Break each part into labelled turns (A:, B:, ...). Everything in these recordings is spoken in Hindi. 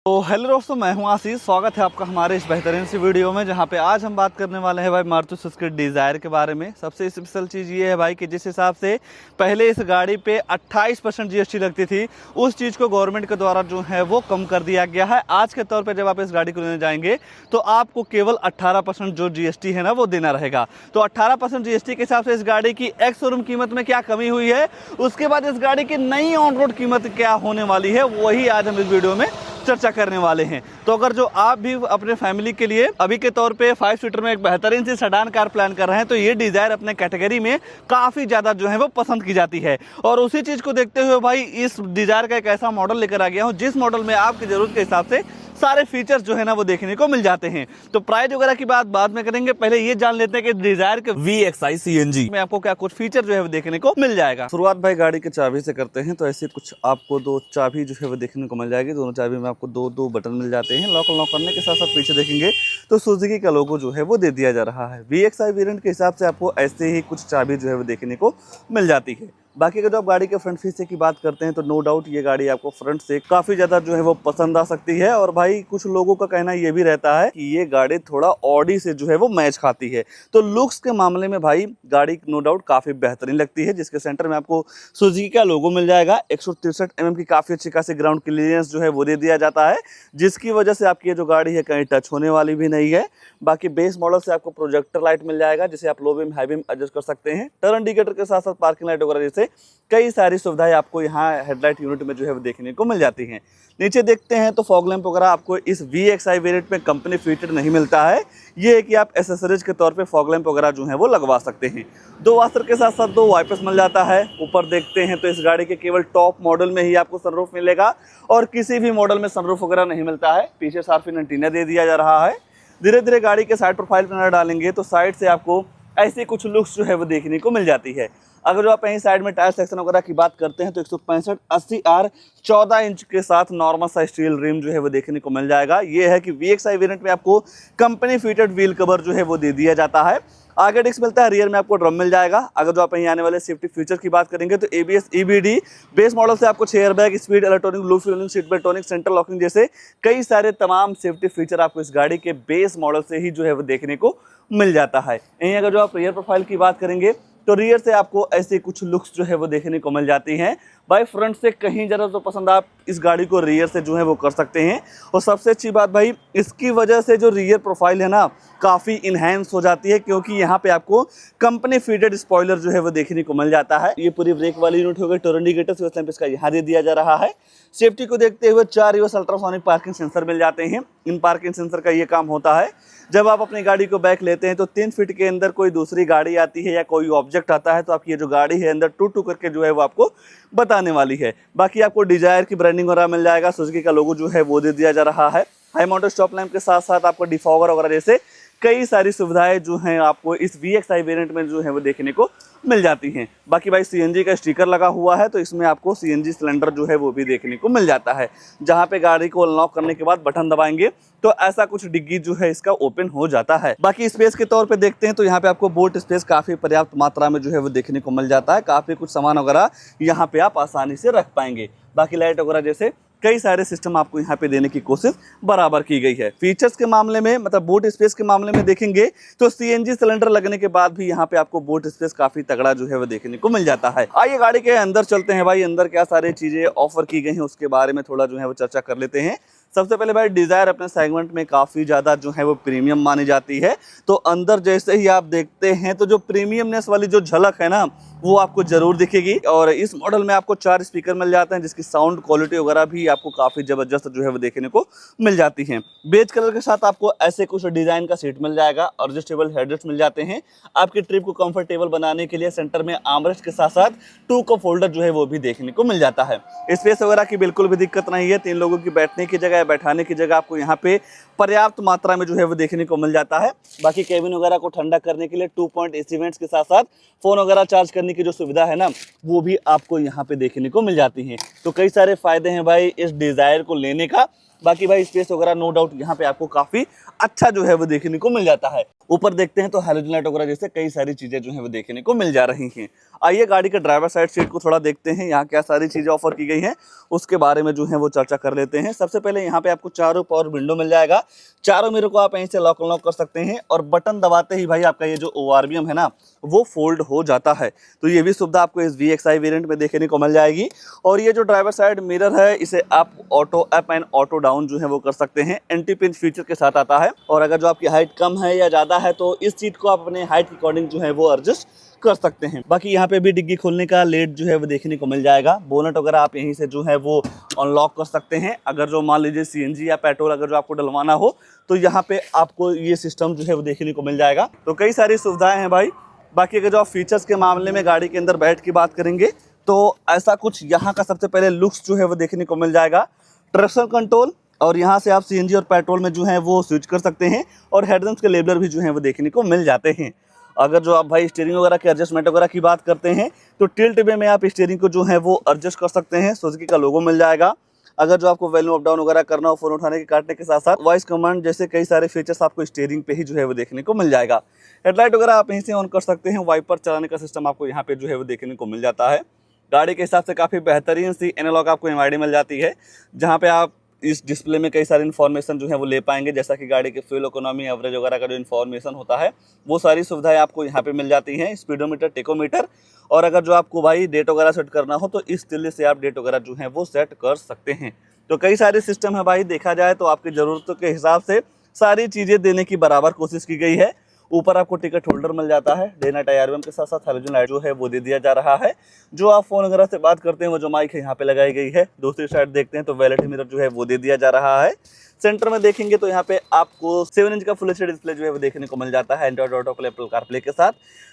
A: तो हेलो दोस्तों, मैं हूं आशीष। स्वागत है आपका हमारे इस बेहतरीन सी वीडियो में, जहां पे आज हम बात करने वाले हैं भाई मारुति सुजुकी डिज़ायर के बारे में। सबसे स्पेशल चीज़ ये है भाई कि जिस हिसाब से पहले इस गाड़ी पे 28% जीएसटी लगती थी, उस चीज़ को गवर्नमेंट के द्वारा जो है वो कम कर दिया गया है। आज के तौर पर जब आप इस गाड़ी को लेने जाएंगे तो आपको केवल 18% जो जीएसटी है ना वो देना रहेगा। तो 18% जीएसटी के हिसाब से इस गाड़ी की एक्स शोरूम कीमत में क्या कमी हुई है, उसके बाद इस गाड़ी की नई ऑन रोड कीमत क्या होने वाली है, वही आज हम इस वीडियो में चर्चा करने वाले हैं। तो अगर जो आप भी अपने फैमिली के लिए अभी के तौर पे 5 सीटर में एक बेहतरीन सी सेडान कार प्लान कर रहे हैं, तो ये डिजायर अपने कैटेगरी में काफी ज्यादा जो है वो पसंद की जाती है। और उसी चीज को देखते हुए भाई इस डिजायर का एक ऐसा मॉडल लेकर आ गया हूं जिस मॉडल में आपकी जरूरत के हिसाब से सारे फीचर्स जो है ना वो देखने को मिल जाते हैं। तो प्राइस वगैरह की बात बाद में करेंगे, पहले ये जान लेते हैं कि डिजायर के VXI CNG में आपको क्या कुछ फीचर जो है वो देखने को मिल जाएगा। शुरुआत भाई गाड़ी के चाबी से करते हैं। तो ऐसे कुछ आपको दो चाबी जो है वो देखने को मिल जाएगी। दोनों चाबी में आपको दो बटन मिल जाते हैं। लॉक अनलॉक करने के साथ साथ पीछे देखेंगे तो सुजुकी का लोगो जो है वो दे दिया जा रहा है। VXI वेरिएंट के हिसाब से आपको ऐसे ही कुछ चाबी जो है वो देखने को मिल जाती है। बाकी अगर जो आप गाड़ी के फ्रंट फीचर की बात करते हैं तो नो डाउट ये गाड़ी आपको फ्रंट से काफी ज्यादा जो है वो पसंद आ सकती है। और भाई कुछ लोगों का कहना ये भी रहता है कि ये गाड़ी थोड़ा ऑडी से जो है वो मैच खाती है। तो लुक्स के मामले में भाई गाड़ी नो डाउट काफी बेहतरीन लगती है, जिसके सेंटर में आपको सुजुकी का लोगो मिल जाएगा। 163 mm की काफी अच्छी खासी ग्राउंड क्लियरेंस जो है वो दे दिया जाता है, जिसकी वजह से आपकी ये जो गाड़ी है कहीं टच होने वाली भी नहीं है। बाकी बेस मॉडल से आपको प्रोजेक्टर लाइट मिल जाएगा, जिसे आप low beam high beam adjust कर सकते हैं। टर्न इंडिकेटर के साथ साथ पार्किंग लाइट वगैरह जैसे कई सारी सुविधाएं आपको यहाँ हेडलाइट यूनिट में जो है वो देखने को मिल जाती हैं। नीचे देखते हैं तो फॉग लैंप वगैरह आपको इस VXI वेरिएंट में कंपनी फिटेड नहीं मिलता है। ये है कि आप एसेसरीज के तौर पे फॉग लैंप वगैरह जो है वो लगवा सकते हैं। 2 वाशर के साथ साथ 2 वाइपर्स मिल जाता है। ऊपर देखते हैं तो इस गाड़ी के केवल टॉप मॉडल में ही आपको सनरूफ मिलेगा और किसी भी मॉडल में सनरूफ वगैरह नहीं मिलता है। पीछे शार्प एंटीना दे दिया जा रहा है। धीरे धीरे गाड़ी के साइड प्रोफाइल पर नजर डालेंगे तो साइड से आपको ऐसी कुछ लुक्स जो है वो देखने को मिल जाती है। अगर जो आप कहीं साइड में टायर सेक्शन वगैरह की बात करते हैं तो 165 80R 14 इंच के साथ नॉर्मल सा स्टील रिम जो है वो देखने को मिल जाएगा। ये है कि VXI वेरिएंट में आपको कंपनी फिटेड व्हील कवर जो है वो दे दिया जाता है। आगे डिस्क मिलता है, रियर में आपको ड्रम मिल जाएगा। अगर जो आप यहीं आने वाले सेफ्टी फीचर की बात करेंगे तो ABS EBD बेस मॉडल से आपको 6 airbag, speed electronic, loop feeling, seat बेल्टोनिक, सेंट्रल लॉकिंग जैसे कई सारे तमाम सेफ्टी फीचर आपको इस गाड़ी के बेस मॉडल से ही जो है वो देखने को मिल जाता है। यहीं अगर जो आप रियर प्रोफाइल की बात करेंगे तो रियर से आपको ऐसे कुछ लुक्स जो है वो देखने को मिल जाती हैं। भाई फ्रंट से कहीं जरा तो पसंद आप इस गाड़ी को रियर से जो है वो कर सकते हैं। और सबसे अच्छी बात भाई इसकी वजह से जो रियर प्रोफाइल है ना काफ़ी इन्हेंस हो जाती है, क्योंकि यहाँ पे आपको कंपनी फीटेड स्पॉइलर जो है वो देखने को मिल जाता है। ये पूरी ब्रेक वाली यूनिट हो गई। टर्न इंडिकेटर इसका यहाँ दे दिया जा रहा है। सेफ्टी को देखते हुए 4 रिवर्स अल्ट्रासोनिक पार्किंग सेंसर मिल जाते हैं। इन पार्किंग सेंसर का ये काम होता है, जब आप अपनी गाड़ी को बैक लेते हैं तो 3 फीट के अंदर कोई दूसरी गाड़ी आती है या कोई ऑब्जेक्ट आता है तो आपकी ये जो गाड़ी है अंदर टू टू करके जो है वो आपको बताने वाली है। बाकी आपको डिजायर की ब्रांडिंग वगैरह मिल जाएगा। सुजुकी का लोगो जो है वो दे दिया जा रहा है। हाई माउंटेड स्टॉप लैंप के साथ साथ आपको डिफॉगर वगैरह जैसे कई सारी सुविधाएं जो हैं आपको इस VXI वेरिएंट में जो है वो देखने को मिल जाती हैं। बाकी भाई CNG का स्टिकर लगा हुआ है, तो इसमें आपको CNG सिलेंडर जो है वो भी देखने को मिल जाता है। जहां पे गाड़ी को अनलॉक करने के बाद बटन दबाएंगे तो ऐसा कुछ डिग्गी जो है इसका ओपन हो जाता है। बाकी स्पेस के तौर पे देखते हैं तो यहाँ पे आपको बूट स्पेस काफी पर्याप्त मात्रा में जो है वो देखने को मिल जाता है। काफी कुछ सामान वगैरह यहाँ पे आप आसानी से रख पाएंगे। बाकी लाइट वगैरह जैसे कई सारे सिस्टम आपको यहाँ पे देने की कोशिश बराबर की गई है। फीचर्स के मामले में मतलब बूट स्पेस के मामले में देखेंगे तो CNG सिलेंडर लगने के बाद भी यहाँ पे आपको बूट स्पेस काफी तगड़ा जो है वो देखने को मिल जाता है। आइए गाड़ी के अंदर चलते हैं भाई। अंदर क्या सारी चीजें ऑफर की गई हैं उसके बारे में थोड़ा जो है वो चर्चा कर लेते हैं। सबसे पहले भाई डिजायर अपने सेगमेंट में काफ़ी ज़्यादा जो है वो प्रीमियम मानी जाती है। तो अंदर जैसे ही आप देखते हैं तो जो प्रीमियमनेस वाली जो झलक है ना वो आपको जरूर दिखेगी। और इस मॉडल में आपको 4 स्पीकर मिल जाते हैं, जिसकी साउंड क्वालिटी वगैरह भी आपको काफ़ी ज़बरदस्त जो है वो देखने को मिल जाती है। बेज कलर के साथ आपको ऐसे कुछ डिज़ाइन का सीट मिल जाएगा। एडजस्टेबल हेडरेस्ट मिल जाते हैं। आपकी ट्रिप को कंफर्टेबल बनाने के लिए सेंटर में आर्मरेस्ट के साथ साथ 2 कप होल्डर जो है वो भी देखने को मिल जाता है। स्पेस वगैरह की बिल्कुल भी दिक्कत नहीं है। 3 लोगों की बैठने की जगह, बैठाने की जगह आपको यहाँ पे पर्याप्त मात्रा में जो है वो देखने को मिल जाता है। बाकी केबिन वगैरह को ठंडा करने के लिए 2 पॉइंट AC वेंट्स के साथ साथ फोन वगैरह चार्ज करने की जो सुविधा है ना वो भी आपको यहाँ पे देखने को मिल जाती है। तो कई सारे फायदे हैं भाई इस डिजायर को लेने का। बाकी भाई स्पेस वगैरह नो डाउट यहाँ पे आपको काफी अच्छा जो है वो देखने को मिल जाता है। ऊपर देखते हैं तो हैलोजन लाइट वगैरह जैसे कई सारी चीजें जो है वो देखने को मिल जा रही हैं। आइए गाड़ी के ड्राइवर साइड सीट को थोड़ा देखते हैं, यहाँ क्या सारी चीजें ऑफर की गई हैं उसके बारे में जो है वो चर्चा कर लेते हैं। सबसे पहले यहाँ पे आपको चारों पावर विंडो मिल जाएगा, चारों मिरर को आप यहीं से लॉक अनलॉक कर सकते हैं और बटन दबाते ही भाई आपका ये जो ORVM है ना वो फोल्ड हो जाता है। तो ये भी सुविधा आपको इस VXI वेरिएंट में देखने को मिल जाएगी। और ये जो ड्राइवर साइड मिरर है इसे आप auto up and auto down जो है वो कर सकते हैं, एंटी पिंच फीचर के साथ आता है। और अगर जो आपकी हाइट कम है या ज्यादा है तो इस सीट को आप अपने हाइट के अकॉर्डिंग जो है वो एडजस्ट कर सकते हैं। बाकी यहाँ पे भी डिग्गी खोलने का लेट जो है वो देखने को मिल जाएगा। बोनट वगैरह आप यहीं से जो है वो अनलॉक कर सकते हैं। अगर जो मान लीजिए CNG या पेट्रोल अगर जो आपको डलवाना हो तो यहाँ पे आपको ये सिस्टम जो है वो देखने को मिल जाएगा। तो कई सारी सुविधाएं हैं भाई। बाकी अगर जो आप फीचर्स के मामले में गाड़ी के अंदर बैठ की बात करेंगे तो ऐसा कुछ यहाँ का सबसे पहले लुक्स जो है वो देखने को मिल जाएगा। ट्रैक्शन कंट्रोल और यहाँ से आप CNG और पेट्रोल में जो है वो स्विच कर सकते हैं और हेडलैम्प्स के लेबलर भी जो है वो देखने को मिल जाते हैं। अगर जो आप भाई स्टीयरिंग वगैरह के एडजस्टमेंट वगैरह की बात करते हैं तो टिल्ट वे में आप स्टीयरिंग को जो है वो एडजस्ट कर सकते हैं, सुजुकी का लोगो मिल जाएगा। अगर जो आपको वॉल्यूम अप डाउन वगैरह करना हो फोन उठाने के काटने के साथ साथ वॉइस कमांड जैसे कई सारे फीचर्स आपको स्टीयरिंग पे ही जो है वो देखने को मिल जाएगा। हेडलाइट वगैरह आप यहीं से ऑन कर सकते हैं, वाइपर चलाने का सिस्टम आपको यहाँ पे जो है वो देखने को मिल जाता है। गाड़ी के हिसाब से काफ़ी बेहतरीन सी एनालॉग आपको MID मिल जाती है, जहाँ पे आप इस डिस्प्ले में कई सारी इन्फॉर्मेशन जो है वो ले पाएंगे, जैसा कि गाड़ी के फ्यूल इकोनॉमी एवरेज वगैरह का जो इन्फॉर्मेशन होता है वो सारी सुविधाएं आपको यहाँ पे मिल जाती हैं। स्पीडोमीटर, टेकोमीटर और अगर जो आपको भाई डेट वगैरह सेट करना हो तो इस तिल्ले से आप डेट वगैरह जो है वो सेट कर सकते हैं। तो कई सारे सिस्टम है भाई, देखा जाए तो आपकी ज़रूरतों के हिसाब से सारी चीज़ें देने की बराबर कोशिश की गई है। ऊपर आपको टिकट होल्डर मिल जाता है, डे नाइट IRVM के साथ साथ हैलोजन लाइट जो है वो दे दिया जा रहा है। जो आप फोन वगैरह से बात करते हैं वो जो माइक है यहाँ पे लगाई गई है। दूसरी साइड देखते हैं तो वैलेट मिरर जो है वो दे दिया जा रहा है। सेंटर में देखेंगे तो यहाँ पे आपको 7 इंच का फुल HD डिस्प्ले जो है वो देखने को मिल जाता है, Android auto play, Apple CarPlay के साथ।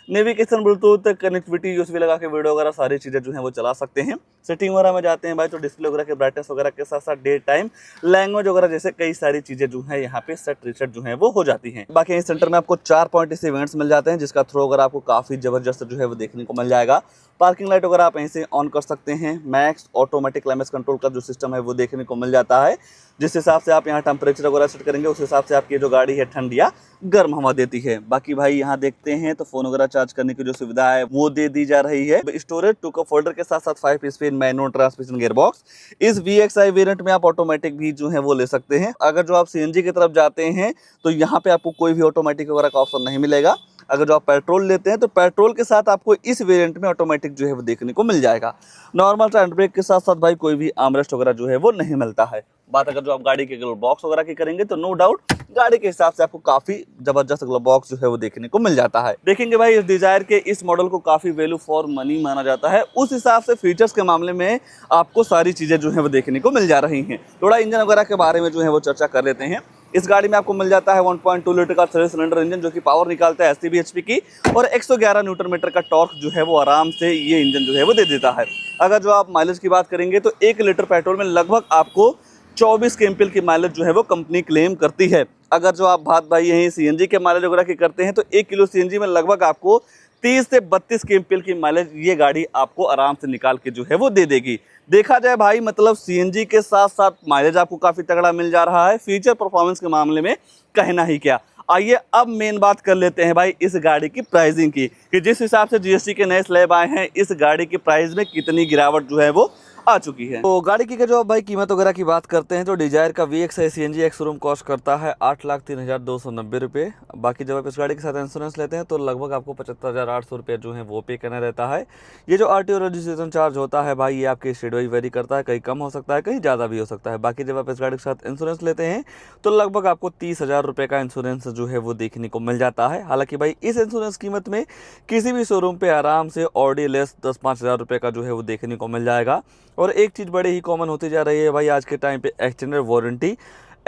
A: नेविगेशन, ब्लूटूथ, कनेक्टिविटी, USB लगा के वीडियो वगैरह सारी चीज़ें जो है वो चला सकते हैं। सेटिंग वगैरह में जाते हैं भाई तो डिस्प्ले वगैरह के ब्राइटनेस वगैरह के साथ साथ डे टाइम, लैंग्वेज वगैरह जैसे कई सारी चीज़ें जो है यहाँ पे सेट रीसेट जो है वो हो जाती हैं। बाकी इस सेंटर में आपको 4 पॉइंट इस इवेंट्स मिल जाते हैं, जिसका थ्रो वगैरह आपको काफ़ी ज़बरदस्त जो है वो देखने को मिल जाएगा। पार्किंग लाइट वगैरह आप यहीं से ऑन कर सकते हैं। मैक्स ऑटोमेटिक क्लाइमेट कंट्रोल का जो सिस्टम है वो देखने को मिल जाता है, जिस हिसाब से आप यहाँ टेम्परेचर वगैरह सेट करेंगे उस हिसाब से आपकी जो गाड़ी है ठंड या गर्म हवा देती है। बाकी भाई यहाँ देखते हैं तो फोन वगैरह चार्ज करने की जो सुविधा है वो दे दी जा रही है। स्टोरेज 2 कप होल्डर के साथ साथ 5 स्पीड मैनुअल ट्रांसमिशन गियरबॉक्स। इस VXI वेरिएंट में आप ऑटोमेटिक भी जो है वो ले सकते हैं। अगर जो आप CNG की तरफ जाते हैं तो यहाँ पे आपको कोई भी ऑटोमेटिक वगैरह का ऑप्शन नहीं मिलेगा। अगर जो आप पेट्रोल लेते हैं तो पेट्रोल के साथ आपको इस वेरिएंट में ऑटोमेटिक जो है वो देखने को मिल जाएगा। नॉर्मल हैंड ब्रेक के साथ साथ भाई कोई भी आर्मरेस्ट वगैरह जो है वो नहीं मिलता है। बात अगर जो आप गाड़ी के ग्लोव बॉक्स वगैरह की करेंगे तो नो डाउट गाड़ी के हिसाब से आपको काफी जबरदस्त ग्लोव बॉक्स जो है वो देखने को मिल जाता है। देखेंगे भाई इस डिजायर के इस मॉडल को काफी वैल्यू फॉर मनी माना जाता है, उस हिसाब से फीचर्स के मामले में आपको सारी चीजें जो है वो देखने को मिल जा रही हैं। थोड़ा इंजन वगैरह के बारे में जो है वो चर्चा कर लेते हैं। इस गाड़ी में आपको मिल जाता है 1.2 लीटर का 3 सिलेंडर इंजन, जो कि पावर निकालता है 80 bhp की और 111 न्यूटन मीटर का टॉर्क जो है वो आराम से ये इंजन जो है वो दे देता है। अगर जो आप माइलेज की बात करेंगे तो 1 लीटर पेट्रोल में लगभग आपको 24 kmpl की माइलेज जो है वो कंपनी क्लेम करती है। अगर जो आप बात भाई यहीं CNG के माइलेज वगैरह की करते हैं तो 1 किलो CNG में लगभग आपको 30 से 32 kmpl की माइलेज ये गाड़ी आपको आराम से निकाल के जो है वो दे देगी। देखा जाए भाई मतलब CNG के साथ साथ माइलेज आपको काफ़ी तगड़ा मिल जा रहा है। फीचर परफॉर्मेंस के मामले में कहना ही क्या। आइए अब मेन बात कर लेते हैं भाई इस गाड़ी की प्राइसिंग की, कि जिस हिसाब से GST के नए स्लैब आए हैं इस गाड़ी की प्राइस में कितनी गिरावट जो है वो आ चुकी है। तो गाड़ी की जो भाई कीमत वगैरह की बात करते हैं तो डिजायर का VXI CNG ex showroom cost करता है 8,03,290 रुपये। बाकी जब आप इस गाड़ी के साथ इंश्योरेंस लेते हैं तो लगभग आपको 75,800 रुपये जो है वो पे करना रहता है। ये जो RTO रजिस्ट्रेशन चार्ज होता है भाई ये आपके स्टेट वाइज वेरी करता है, कहीं कम हो सकता है कहीं ज़्यादा भी हो सकता है। बाकी जब आप इस गाड़ी के साथ इंश्योरेंस लेते हैं तो लगभग आपको 30,000 रुपये का इंश्योरेंस जो है वो देखने को मिल जाता है। हालांकि भाई इस इंश्योरेंस कीमत में किसी भी शोरूम पे आराम से ऑडी लेस 10-5,000 रुपये का जो है वो देखने को मिल जाएगा। और एक चीज़ बड़ी ही कॉमन होती जा रही है भाई आज के टाइम पे, एक्सटेंडेड वारंटी।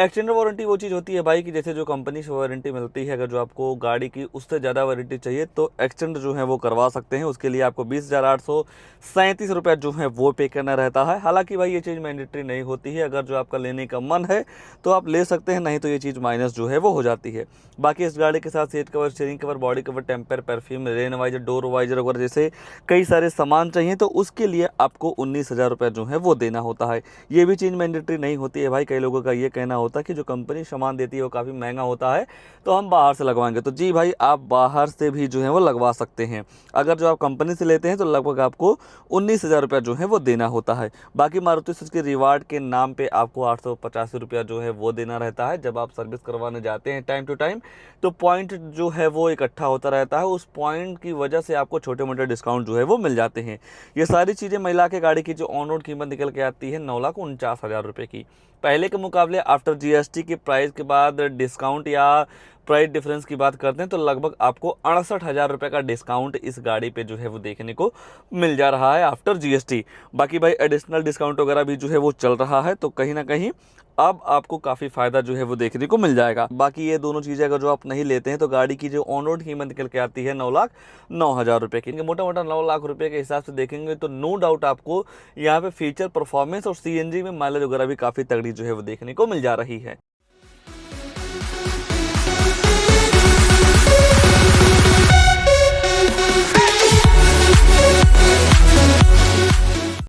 A: एक्सटेंडेड वारंटी वो चीज़ होती है भाई कि जैसे जो कंपनी से वारंटी मिलती है, अगर जो आपको गाड़ी की उससे ज़्यादा वारंटी चाहिए तो एक्सटेंड जो है वो करवा सकते हैं। उसके लिए आपको 20,837 रुपये जो है वो पे करना रहता है। हालांकि भाई ये चीज़ मैंडेटरी नहीं होती है, अगर जो आपका लेने का मन है तो आप ले सकते हैं, नहीं तो ये चीज़ माइनस जो है वो हो जाती है। बाकी इस गाड़ी के साथ seat cover, steering cover, body cover, टेम्पर, perfume, rain visor, door visor वगैरह जैसे कई सारे सामान चाहिए तो उसके लिए आपको 19,000 रुपये जो है वो देना होता है। ये भी चीज़ मैंडेटरी नहीं होती है भाई। कई लोगों का ये कहना होता है कि जो कंपनी सामान देती है वो काफ़ी महंगा होता है तो हम बाहर से लगवाएंगे। तो जी भाई, आप बाहर से भी जो है वो लगवा सकते हैं। अगर जो आप कंपनी से लेते हैं तो लगभग आपको 19,000 रुपया जो है वो देना होता है। बाकी मारुति सुजुकी रिवार्ड के नाम पे आपको 885 रुपया जो है वो देना रहता है। जब आप सर्विस करवाने जाते हैं टाइम टू टाइम तो पॉइंट जो है वो इकट्ठा होता रहता है। उस पॉइंट की वजह से आपको छोटे मोटे डिस्काउंट जो है वो मिल जाते हैं। ये सारी चीज़ें मिला के गाड़ी की जो ऑन रोड कीमत निकल के आती है 9,49,000 रुपये की। पहले के मुकाबले आफ्टर जीएसटी के प्राइस के बाद डिस्काउंट या प्राइस डिफरेंस की बात करते हैं तो लगभग आपको 68,000 रुपये का डिस्काउंट इस गाड़ी पे जो है वो देखने को मिल जा रहा है आफ्टर जीएसटी। बाकी भाई एडिशनल डिस्काउंट वगैरह भी जो है वो चल रहा है, तो कहीं ना कहीं अब आपको काफ़ी फ़ायदा जो है वो देखने को मिल जाएगा। बाकी ये दोनों चीज़ें अगर जो आप नहीं लेते हैं तो गाड़ी की जो ऑन रोड कीमत निकल के आती है 9,09,000 रुपये की। मोटा मोटा 9 लाख रुपये के हिसाब से देखेंगे तो नो डाउट आपको यहाँ पे फीचर, परफॉर्मेंस और सीएनजी में माइलेज वगैरह भी काफ़ी तगड़ी जो है वो देखने को मिल जा रही है।